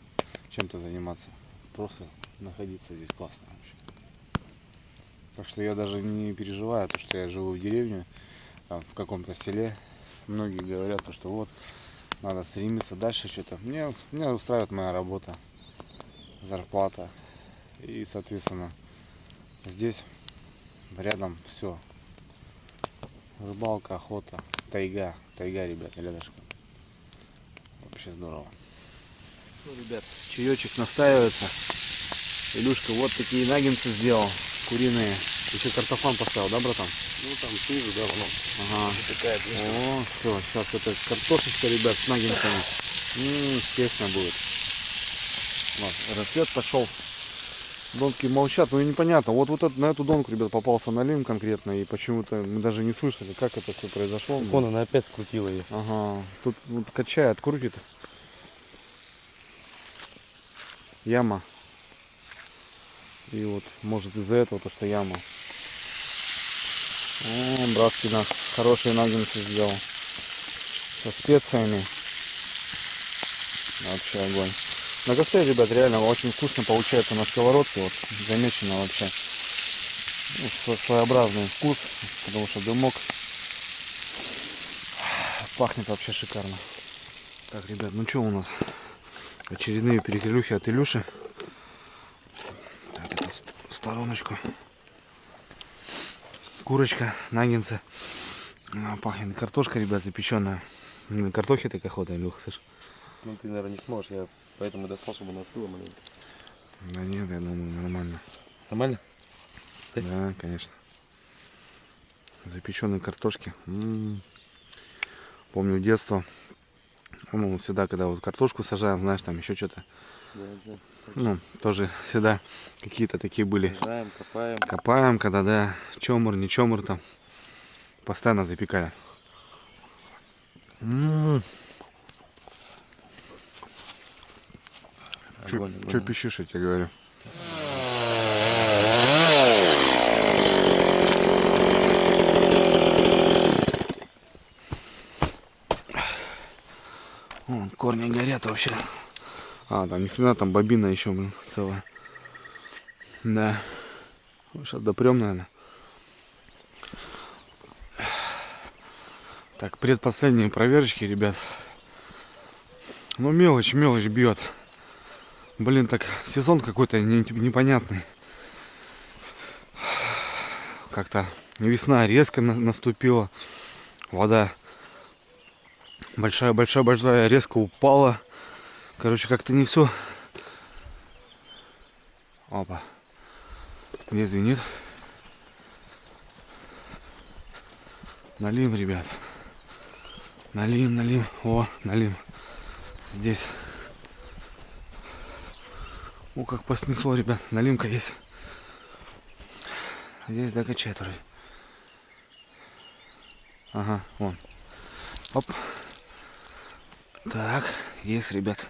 S1: чем-то заниматься. Просто находиться здесь классно вообще. Так что я даже не переживаю, то, что я живу в деревне, там, в каком-то селе. многие говорят, что вот надо стремиться дальше что-то. Меня устраивает моя работа, зарплата. И, соответственно, здесь рядом все. Рыбалка, охота, тайга, ребят, рядышком. Вообще здорово. Ну, ребят, чаечек настаивается. Илюшка вот такие наггинсы сделал, куриные. Еще картофан поставил, да, братан?
S3: Ну там снизу, да, вон.
S1: Ага.
S3: Такая
S1: О, все, сейчас это картошечка, ребят, с наггинсами. Вкусно будет. Вот, рассвет пошел. Донки молчат, ну и непонятно. Вот на эту донку, ребят, попался налим конкретно. И почему-то мы даже не слышали, как это все произошло.
S3: Вон она опять скрутила ее.
S1: Ага, тут вот качает, крутит. Яма. И вот, может из-за этого, то что яма. О, братский наш хорошие наггинсы сделал. Со специями. Вообще огонь. На костре, ребят, реально очень вкусно получается на сковородке. Вот замечено вообще. Ну, своеобразный вкус, потому что дымок пахнет вообще шикарно. Так, ребят, ну что у нас? Очередные перекрылюхи от Илюши. Так, это в стороночку. Курочка, наггинсы. Пахнет картошка, ребят, запеченная. Картохи так охота, Илюха, слышь?
S3: Ну ты, наверное, не сможешь, я поэтому и достал, чтобы она остыла маленько.
S1: Да нет, я думаю, нормально.
S3: Нормально?
S1: Да, конечно. Запеченные картошки. Помню детство. Ну, всегда, когда вот картошку сажаем, знаешь, там еще что-то.
S3: Да, да.
S1: Ну, тоже всегда какие-то такие были.
S3: Сажаем, копаем.
S1: Копаем, когда, да, чомор, не чомор там. Постоянно запекали.
S3: Огонь,
S1: Че
S3: огонь.
S1: пищишь, я тебе говорю. Вон, корни горят вообще. А, там ни хрена, там бобина еще, блин, целая. Да. Сейчас допрем, наверное. Так, предпоследние проверочки, ребят. Ну, мелочь бьет. Блин, так сезон какой-то непонятный. Как-то весна резко наступила. Вода большая резко упала. Короче, как-то не все. Опа. Где звенит? Налим, ребят. Налим. О, налим. Здесь. О, как поснесло, ребят. Налимка есть. Здесь докачает вроде. Ага, вон. Оп. Так, есть, ребят.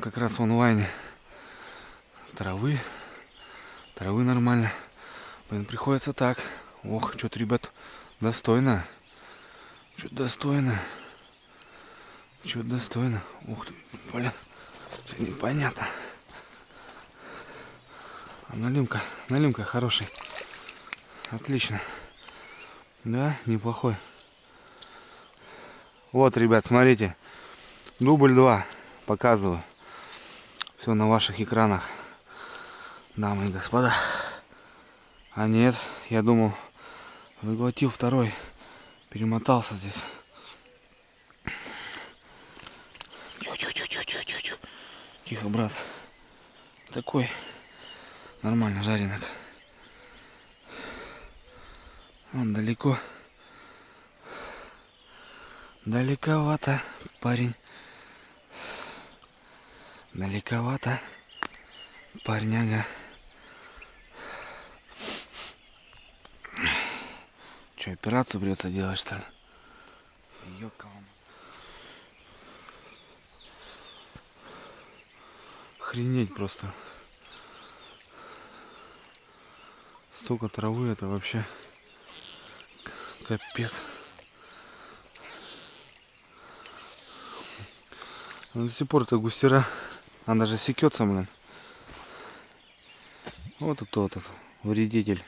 S1: Как раз в онлайне. Травы нормально. Блин, приходится так. Ох, что-то, ребят, достойно. Что-то достойно. Ух ты, блин. Все непонятно. А налимка хороший. Отлично. Да, неплохой. Вот, ребят, смотрите. Дубль 2 показываю. Все на ваших экранах, дамы и господа. А нет, я думал, заглотил второй. Перемотался здесь. Тихо, брат. Такой нормально жареный. Он далеко. Далековато, парень. Далековато, парняга. Че, операцию придется делать, что ли? Ёкалом. Охренеть просто. Столько травы, это вообще капец. До сих пор это густера. Она даже секется, блин. Вот этот вредитель.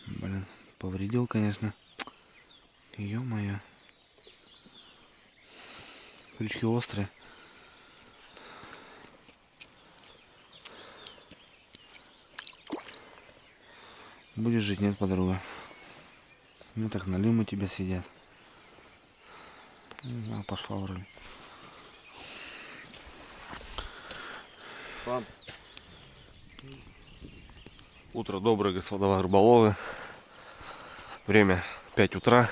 S1: Блин, повредил, конечно. Ё-моё. Крючки острые. Будешь жить, нет, подруга? Ну так на лиму тебя сидят. Не знаю, пошла вроде. Утро доброе, господа рыболовы. Время 5 утра.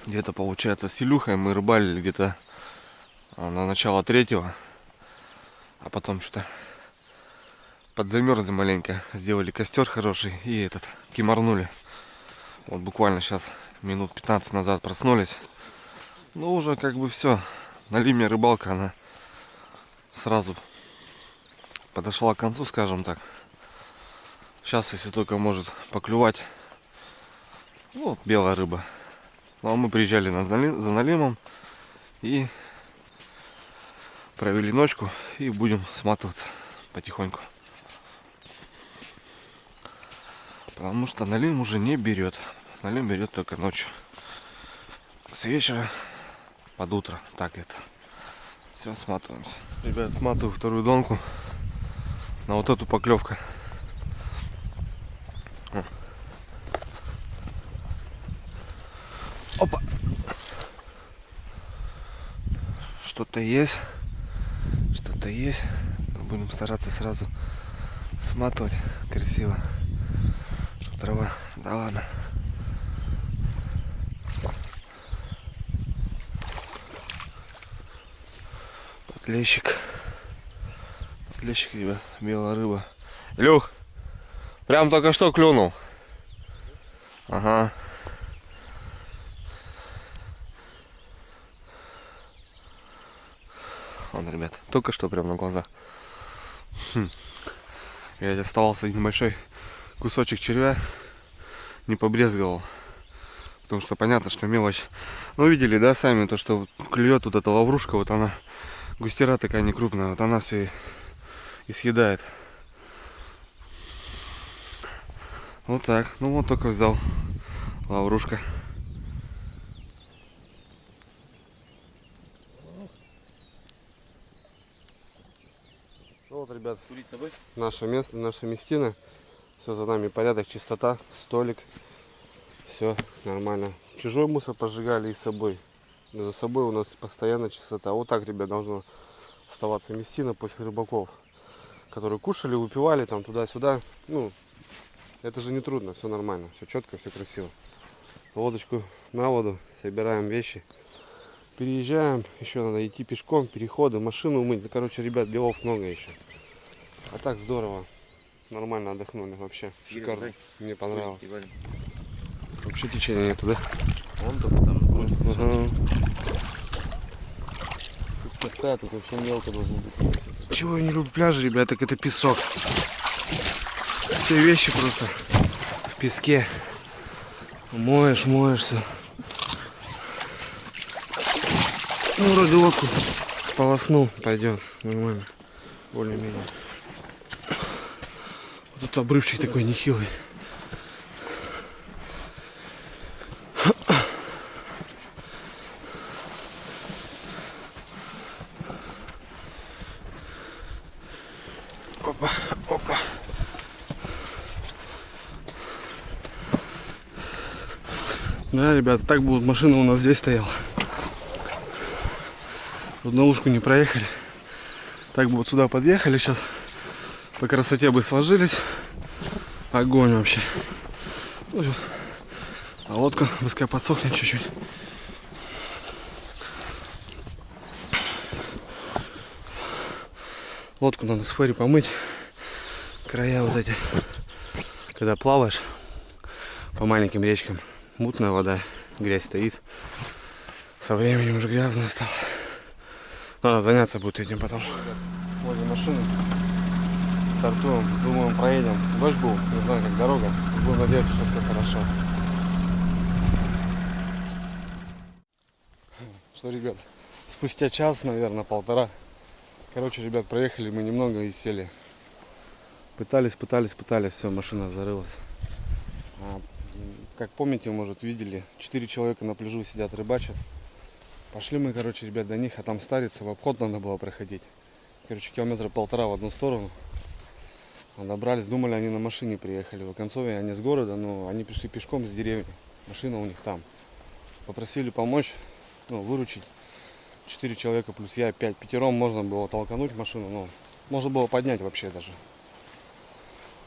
S1: Где-то получается с Илюхой мы рыбалили где-то на начало 3-го. А потом что-то подзамерзли маленько. Сделали костер хороший и кимарнули. Вот буквально сейчас минут 15 назад проснулись. Ну уже как бы все. На лиме рыбалка она сразу подошла к концу, скажем так. Сейчас, если только может поклевать, ну, вот белая рыба. Ну, а мы приезжали за налимом и провели ночку и будем сматываться потихоньку. Потому что налим уже не берет. Налим берет только ночью. С вечера под утро. Так это. Все, сматываемся. Ребят, сматываю вторую донку на вот эту поклевку. Опа! Что-то есть. Что-то есть. Но будем стараться сразу сматывать красиво. Чтоб трава. Да ладно. Подлещик. Подлещик, ребят. Белая рыба. Илюх! Прям только что клюнул. Ага. Вон, ребят, только что прям на глазах. Я оставался небольшой кусочек червя, не побрезговал. Потому что понятно, что мелочь. Ну, видели, да, сами, то, что клюет вот эта лаврушка, вот она, густера такая не крупная, вот она все и съедает. Вот так. Ну, вот только взял лаврушка. Вот, ребят, наше место, наша местина. Все за нами порядок, чистота, столик. Все нормально. Чужой мусор пожигали и с собой. За собой у нас постоянно чистота. Вот так, ребят, должно оставаться местина после рыбаков, которые кушали, выпивали там туда-сюда. Ну, это же не трудно, все нормально, все четко, все красиво. Лодочку на воду, собираем вещи. Переезжаем, еще надо идти пешком, переходы, машину мыть. Да, короче, ребят, делов много еще. А так здорово. Нормально отдохнули вообще. Шикарно. Мне понравилось. Вообще течения нету, да?
S3: Вон только там напротив.
S1: Ага.
S3: Тут коса, тут вообще мелко должно быть.
S1: Чего я не люблю пляжи, ребят, так это песок. Все вещи просто в песке. Моешься. Ну, вроде лодку полоснул, пойдет. Нормально. Более-менее. Вот тут обрывчик такой нехилый. Опа, опа. Да, ребята, так бы вот машина у нас здесь стояла. Тут на ушку не проехали. Так бы вот сюда подъехали сейчас. По красоте бы сложились. Огонь вообще. Ну, сейчас. А лодка пускай подсохнет чуть-чуть. Лодку надо с фэри помыть. Края вот эти. Когда плаваешь по маленьким речкам, мутная вода, грязь стоит. Со временем уже грязная стала. Надо заняться будет этим потом. Возле машины. Стартуем. Думаем, проедем. Дождь был, не знаю, как дорога. Будем надеяться, что все хорошо. Что, ребят, спустя час, наверное, полтора. Короче, ребят, проехали мы немного и сели. Пытались, все, машина зарылась. как помните, может, видели, 4 человека на пляжу сидят, рыбачат. Пошли мы, короче, ребят, до них, а там старица, в обход надо было проходить. Короче, километра 1,5 в одну сторону. А добрались, думали, они на машине приехали в Оконцове, они с города, но они пришли пешком с деревни. Машина у них там. Попросили помочь, ну, выручить. 4 человека плюс я, 5. Пятером можно было толкануть машину, но можно было поднять вообще даже.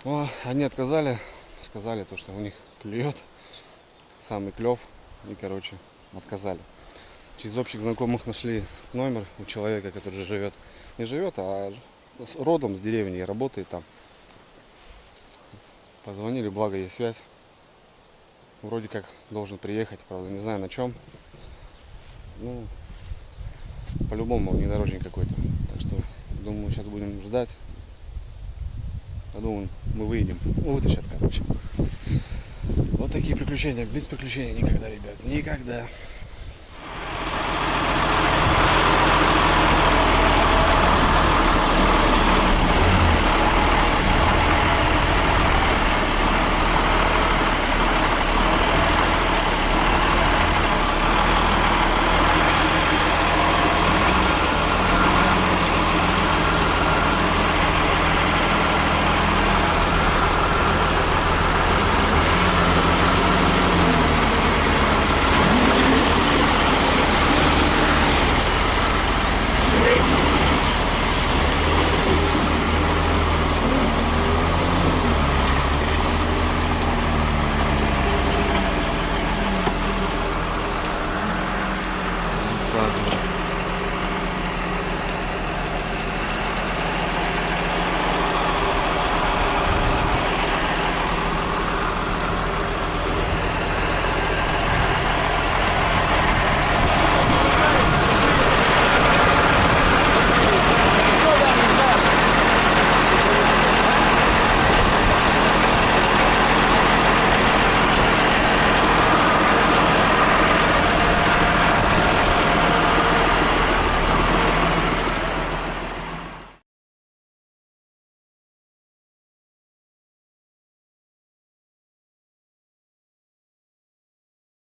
S1: Но они отказали, сказали то, что у них клюет, самый клев, и, короче, отказали. Через общих знакомых нашли номер у человека, который живет, не живет, а родом с деревни и работает там. Позвонили, благо есть связь. Вроде как должен приехать, правда, не знаю на чем. Ну, по-любому внедорожник какой-то. Так что, думаю, сейчас будем ждать. Я думаю, мы выедем. Ну, вытащат, короче. Вот такие приключения. Без приключений никогда, ребят. Никогда.